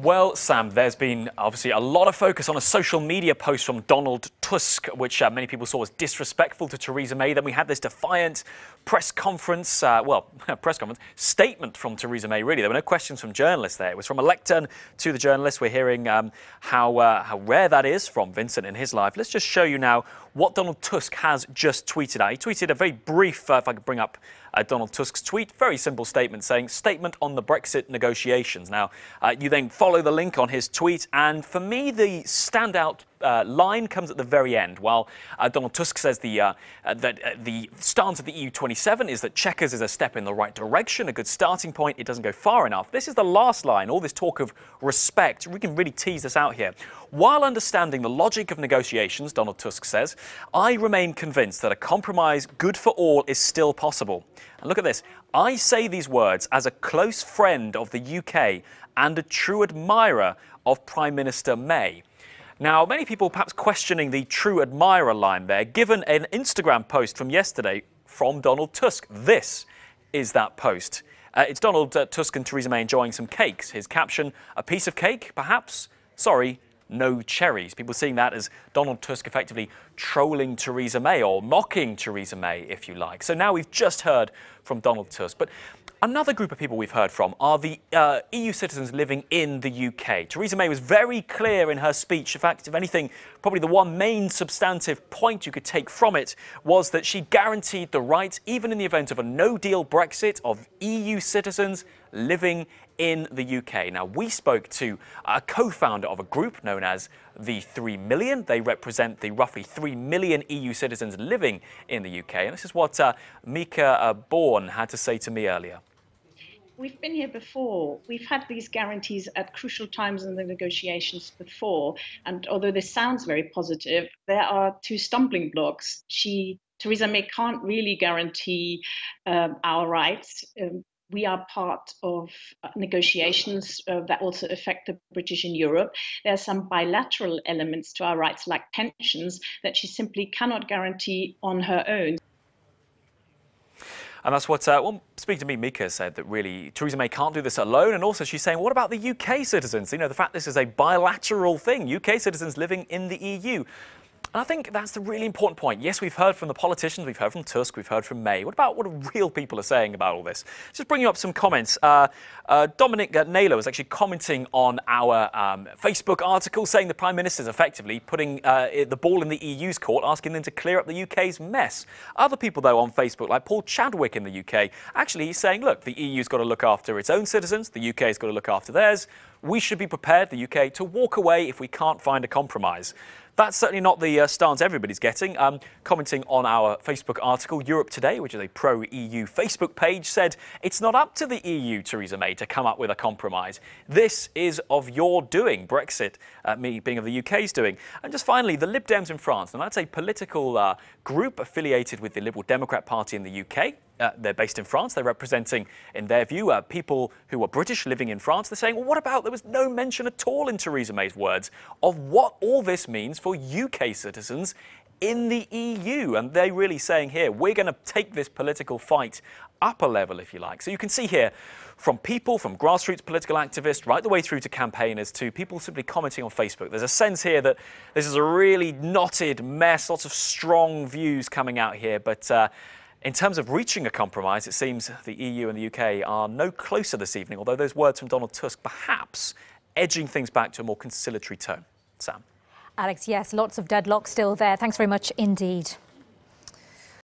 Well, Sam, there's been obviously a lot of focus on a social media post from Donald Tusk, which many people saw as disrespectful to Theresa May. Then we had this defiant press conference, statement from Theresa May, really. There were no questions from journalists there. It was from a lectern to the journalists. We're hearing how rare that is from Vincent in his life. Let's just show you now what Donald Tusk has just tweeted out. He tweeted a very brief, if I could bring up Donald Tusk's tweet, very simple statement saying, statement on the Brexit negotiations. Now, you then follow the link on his tweet, and for me, the standout line comes at the very end. While Donald Tusk says that the stance of the EU27 is that Chequers is a step in the right direction, a good starting point, it doesn't go far enough. This is the last line, all this talk of respect. We can really tease this out here. While understanding the logic of negotiations, Donald Tusk says, I remain convinced that a compromise good for all is still possible. And look at this. I say these words as a close friend of the UK and a true admirer of Prime Minister May. Now, many people perhaps questioning the true admirer line there, given an Instagram post from yesterday from Donald Tusk. This is that post. It's Donald Tusk and Theresa May enjoying some cakes. His caption, a piece of cake, perhaps? Sorry, no cherries. People seeing that as Donald Tusk effectively trolling Theresa May or mocking Theresa May, if you like. So now we've just heard from Donald Tusk. But another group of people we've heard from are the EU citizens living in the UK. Theresa May was very clear in her speech. In fact, if anything, probably the one main substantive point you could take from it was that she guaranteed the right, even in the event of a no-deal Brexit, of EU citizens living in the UK. Now, we spoke to a co-founder of a group known as the 3 Million. They represent the roughly 3 million EU citizens living in the UK. And this is what Mika Bourne had to say to me earlier. We've been here before. We've had these guarantees at crucial times in the negotiations before. And although this sounds very positive, there are two stumbling blocks. Theresa May can't really guarantee our rights. We are part of negotiations that also affect the British in Europe. There are some bilateral elements to our rights, like pensions, that she simply cannot guarantee on her own. And that's what, speaking to me, Mika said that really Theresa May can't do this alone. And also she's saying, what about the UK citizens? You know, the fact this is a bilateral thing, UK citizens living in the EU. And I think that's the really important point. Yes, we've heard from the politicians, we've heard from Tusk, we've heard from May. What about what real people are saying about all this? Just bringing up some comments. Dominic Naylor was actually commenting on our Facebook article saying the Prime Minister is effectively putting the ball in the EU's court, asking them to clear up the UK's mess. Other people, though, on Facebook, like Paul Chadwick in the UK, actually he's saying, look, the EU's got to look after its own citizens, the UK's got to look after theirs. We should be prepared, the UK, to walk away if we can't find a compromise. That's certainly not the stance everybody's getting. Commenting on our Facebook article, Europe Today, which is a pro-EU Facebook page, said it's not up to the EU, Theresa May, to come up with a compromise. This is of your doing, Brexit, me being of the UK's doing. And just finally, the Lib Dems in France. And that's a political group affiliated with the Liberal Democrat Party in the UK. They're based in France. They're representing, in their view, people who are British living in France. They're saying, well, what about there was no mention at all in Theresa May's words of what all this means for UK citizens in the EU. And they're really saying here, we're going to take this political fight up a level, if you like. So you can see here from people, from grassroots political activists, right the way through to campaigners, to people simply commenting on Facebook. There's a sense here that this is a really knotted mess, lots of strong views coming out here. But in terms of reaching a compromise, it seems the EU and the UK are no closer this evening, although those words from Donald Tusk perhaps edging things back to a more conciliatory tone. Sam. Alex, yes, lots of deadlock still there. Thanks very much indeed.